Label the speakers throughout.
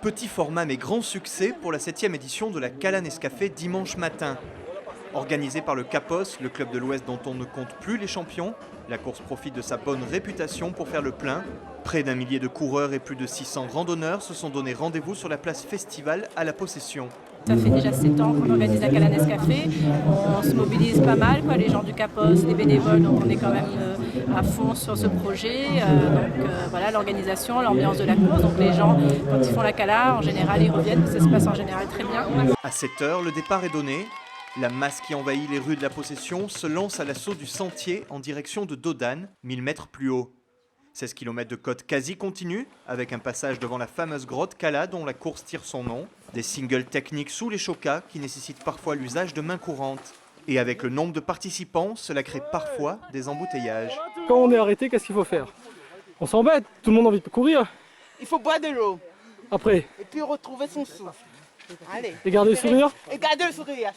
Speaker 1: Petit format mais grand succès pour la 7e édition de la Cala Nescafé dimanche matin. Organisée par le Capos, le club de l'Ouest dont on ne compte plus les champions, la course profite de sa bonne réputation pour faire le plein. Près d'un millier de coureurs et plus de 600 randonneurs se sont donné rendez-vous sur la place Festival à la Possession.
Speaker 2: Ça fait déjà 7 ans qu'on organise la Cala Nescafé. On se mobilise pas mal, les gens du Capos, les bénévoles, donc on est quand même à fond sur ce projet. Voilà, l'organisation, l'ambiance de la course. Donc les gens, quand ils font la Cala, en général, ils reviennent. Ça se passe en général très bien.
Speaker 1: À 7h, le départ est donné. La masse qui envahit les rues de la Possession se lance à l'assaut du sentier en direction de Dodane, 1000 mètres plus haut. 16 km de côte quasi continue, avec un passage devant la fameuse grotte Cala dont la course tire son nom, des singles techniques sous les chocas qui nécessitent parfois l'usage de mains courantes. Et avec le nombre de participants, cela crée parfois des embouteillages.
Speaker 3: Quand on est arrêté, qu'est-ce qu'il faut faire? On s'embête, tout le monde a envie de courir.
Speaker 4: Il faut boire de l'eau.
Speaker 3: Après.
Speaker 4: Et puis retrouver son souffle. Allez.
Speaker 3: Et garder le sourire.
Speaker 4: Et garder le sourire.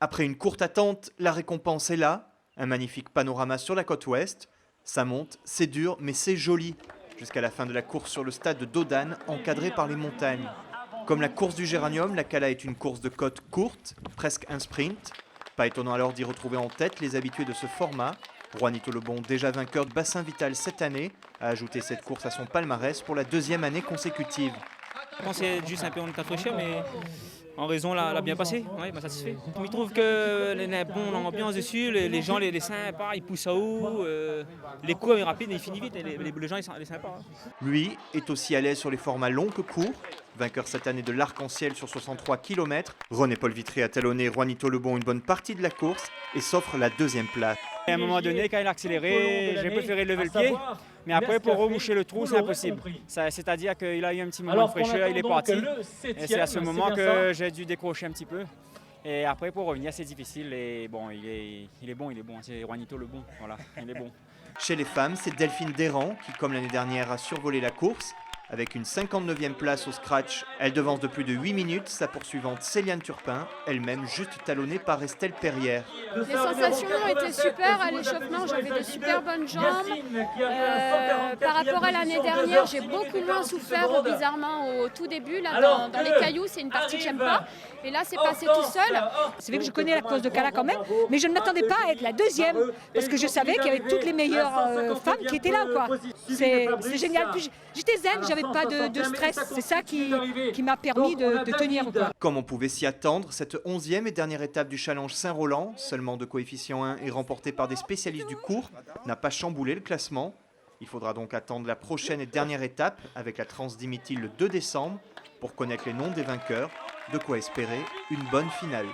Speaker 1: Après une courte attente, la récompense est là. Un magnifique panorama sur la côte ouest. Ça monte, c'est dur, mais c'est joli. Jusqu'à la fin de la course sur le stade de Dodane, encadré par les montagnes. Comme la course du Géranium, la Cala est une course de côte courte, presque un sprint. Pas étonnant alors d'y retrouver en tête les habitués de ce format. Juanito Lebon, déjà vainqueur de Bassin Vital cette année, a ajouté cette course à son palmarès pour la 2e année consécutive.
Speaker 5: Je pense que c'est juste un peu en état de fraîcheur, mais en raison, l'a bien passé. Ouais, il m'a satisfait. Je trouve que les bons ambiance dessus, les gens, les sympas, ils poussent à haut, les coups sont rapides et ils finissent vite, et les gens, ils sont sympas.
Speaker 1: Lui est aussi à l'aise sur les formats longs que courts. Vainqueur cette année de l'Arc-en-Ciel sur 63 km, René-Paul Vitry a talonné Juanito Lebon une bonne partie de la course et s'offre la 2e place.
Speaker 5: À un moment donné, quand il a accéléré, j'ai préféré lever le pied. Mais après, pour remoucher le trou, c'est impossible. C'est-à-dire qu'il a eu un petit moment de fraîcheur, il est parti. Et c'est à ce moment que j'ai dû décrocher un petit peu. Et après, pour revenir, c'est difficile. Et bon, il est bon. C'est Juanito Lebon, voilà, il est bon.
Speaker 1: Chez les femmes, c'est Delphine Desrands qui, comme l'année dernière, a survolé la course. Avec une 59e place au scratch, elle devance de plus de 8 minutes sa poursuivante Céliane Turpin, elle-même juste talonnée par Estelle Perrière.
Speaker 6: Les sensations étaient super à l'échauffement, j'avais de super bonnes jambes. Par rapport à l'année dernière, j'ai beaucoup moins souffert bizarrement au tout début. Là, dans les cailloux, c'est une partie que j'aime pas. Et là, c'est passé tout seul.
Speaker 7: C'est vrai que je connais la course de Cala quand même, mais je ne m'attendais pas à être la 2e, parce que je savais qu'il y avait toutes les meilleures femmes qui étaient là, C'est génial. Puis j'étais zen, j'avais pas de stress. C'est ça qui m'a permis de tenir.
Speaker 1: Comme on pouvait s'y attendre, cette 11e et dernière étape du Challenge Saint-Roland, seulement de coefficient 1 et remportée par des spécialistes du cours, n'a pas chamboulé le classement. Il faudra donc attendre la prochaine et dernière étape avec la Transdimitille le 2 décembre pour connaître les noms des vainqueurs. De quoi espérer une bonne finale.